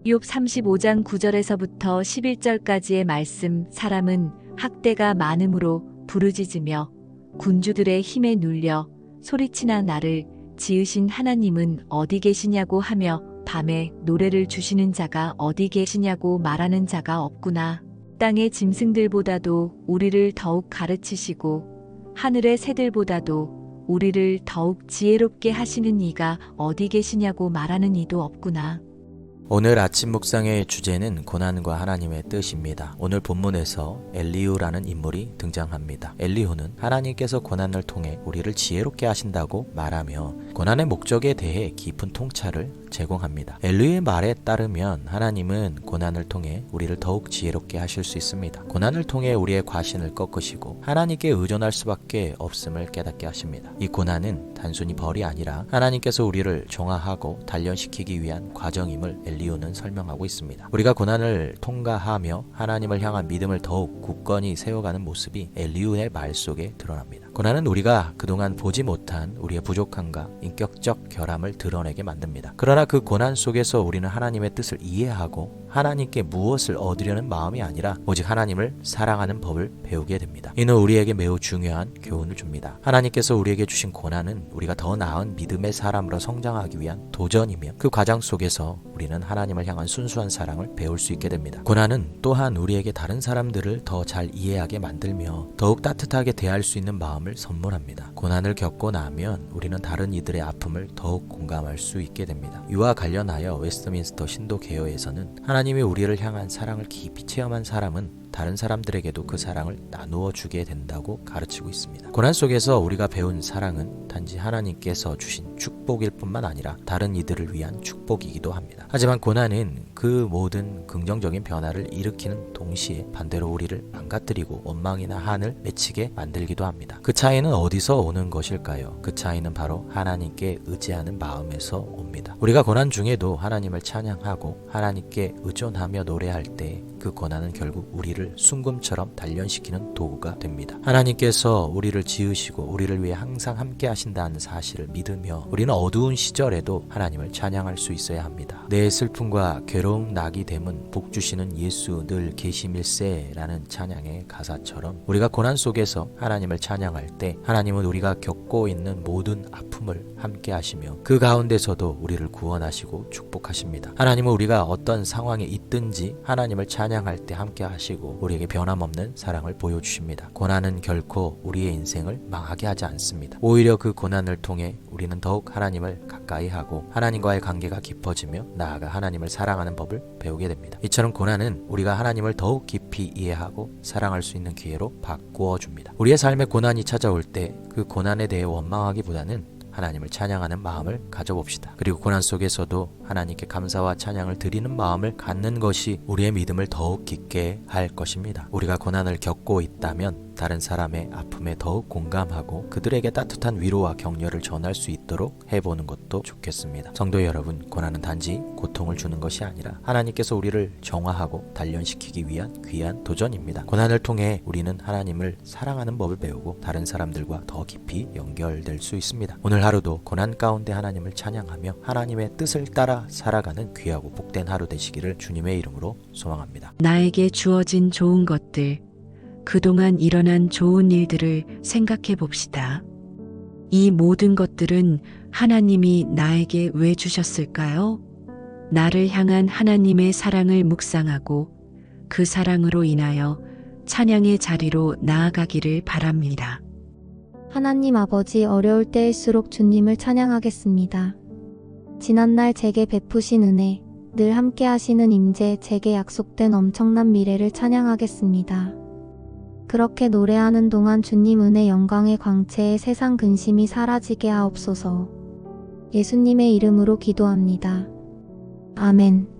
욥 35장 9절에서부터 11절까지의 말씀. 사람은 학대가 많음으로 부르짖으며 군주들의 힘에 눌려 소리치나 나를 지으신 하나님은 어디 계시냐고 하며 밤에 노래를 주시는 자가 어디 계시냐고 말하는 자가 없구나. 땅의 짐승들보다도 우리를 더욱 가르치시고 하늘의 새들보다도 우리를 더욱 지혜롭게 하시는 이가 어디 계시냐고 말하는 이도 없구나. 오늘 아침 묵상의 주제는 고난과 하나님의 뜻입니다. 오늘 본문에서 엘리후라는 인물이 등장합니다. 엘리후는 하나님께서 고난을 통해 우리를 지혜롭게 하신다고 말하며 고난의 목적에 대해 깊은 통찰을 제공합니다. 엘리후의 말에 따르면 하나님은 고난을 통해 우리를 더욱 지혜롭게 하실 수 있습니다. 고난을 통해 우리의 과신을 꺾으시고 하나님께 의존할 수밖에 없음을 깨닫게 하십니다. 이 고난은 단순히 벌이 아니라 하나님께서 우리를 정화하고 단련시키기 위한 과정임을 엘리후는 설명하고 있습니다. 우리가 고난을 통과하며 하나님을 향한 믿음을 더욱 굳건히 세워가는 모습이 엘리후의 말 속에 드러납니다. 고난은 우리가 그동안 보지 못한 우리의 부족함과 인격적 결함을 드러내게 만듭니다. 그러나 그 고난 속에서 우리는 하나님의 뜻을 이해하고 하나님께 무엇을 얻으려는 마음이 아니라 오직 하나님을 사랑하는 법을 배우게 됩니다. 이는 우리에게 매우 중요한 교훈을 줍니다. 하나님께서 우리에게 주신 고난은 우리가 더 나은 믿음의 사람으로 성장하기 위한 도전이며 그 과정 속에서 우리는 하나님을 향한 순수한 사랑을 배울 수 있게 됩니다. 고난은 또한 우리에게 다른 사람들을 더 잘 이해하게 만들며 더욱 따뜻하게 대할 수 있는 마음을 선물합니다. 고난을 겪고 나면 우리는 다른 이들의 아픔을 더욱 공감할 수 있게 됩니다. 이와 관련하여 웨스트민스터 신도개혁에서는 하나님이 우리를 향한 사랑을 깊이 체험한 사람은 다른 사람들에게도 그 사랑을 나누어 주게 된다고 가르치고 있습니다. 고난 속에서 우리가 배운 사랑은 단지 하나님께서 주신 축복일 뿐만 아니라 다른 이들을 위한 축복이기도 합니다. 하지만 고난은 그 모든 긍정적인 변화를 일으키는 동시에 반대로 우리를 망가뜨리고 원망이나 한을 맺히게 만들기도 합니다. 그 차이는 어디서 오는 것일까요? 그 차이는 바로 하나님께 의지하는 마음에서 옵니다. 우리가 고난 중에도 하나님을 찬양하고 하나님께 의존하며 노래할 때 그 고난은 결국 우리를 순금처럼 단련시키는 도구가 됩니다. 하나님께서 우리를 지으시고 우리를 위해 항상 함께 하신다는 사실을 믿으며 우리는 어두운 시절에도 하나님을 찬양할 수 있어야 합니다. 내 슬픔과 괴로움 낙이 됨은 복 주시는 예수 늘 계심일세라는 찬양의 가사처럼 우리가 고난 속에서 하나님을 찬양할 때 하나님은 우리가 겪고 있는 모든 아픔을 함께 하시며 그 가운데서도 우리를 구원하시고 축복하십니다. 하나님은 우리가 어떤 상황에 있든지 하나님을 찬양할 때 함께 하시고 우리에게 변함없는 사랑을 보여주십니다. 고난은 결코 우리의 인생을 망하게 하지 않습니다. 오히려 그 고난을 통해 우리는 더욱 하나님을 가까이 하고 하나님과의 관계가 깊어지며 나아가 하나님을 사랑하는 법을 배우게 됩니다. 이처럼 고난은 우리가 하나님을 더욱 깊이 이해하고 사랑할 수 있는 기회로 바꾸어 줍니다. 우리의 삶에 고난이 찾아올 때 그 고난에 대해 원망하기보다는 하나님을 찬양하는 마음을 가져봅시다. 그리고 고난 속에서도 하나님께 감사와 찬양을 드리는 마음을 갖는 것이 우리의 믿음을 더욱 깊게 할 것입니다. 우리가 고난을 겪고 있다면 다른 사람의 아픔에 더욱 공감하고 그들에게 따뜻한 위로와 격려를 전할 수 있도록 해보는 것도 좋겠습니다. 성도 여러분, 고난은 단지 고통을 주는 것이 아니라 하나님께서 우리를 정화하고 단련시키기 위한 귀한 도전입니다. 고난을 통해 우리는 하나님을 사랑하는 법을 배우고 다른 사람들과 더 깊이 연결될 수 있습니다. 오늘 하루도 고난 가운데 하나님을 찬양하며 하나님의 뜻을 따라 살아가는 귀하고 복된 하루 되시기를 주님의 이름으로 소망합니다. 나에게 주어진 좋은 것들, 그동안 일어난 좋은 일들을 생각해 봅시다. 이 모든 것들은 하나님이 나에게 왜 주셨을까요? 나를 향한 하나님의 사랑을 묵상하고 그 사랑으로 인하여 찬양의 자리로 나아가기를 바랍니다. 하나님 아버지, 어려울 때일수록 주님을 찬양하겠습니다. 지난날 제게 베푸신 은혜, 늘 함께 하시는 임재, 제게 약속된 엄청난 미래를 찬양하겠습니다. 그렇게 노래하는 동안 주님 은혜 영광의 광채에 세상 근심이 사라지게 하옵소서. 예수님의 이름으로 기도합니다. 아멘.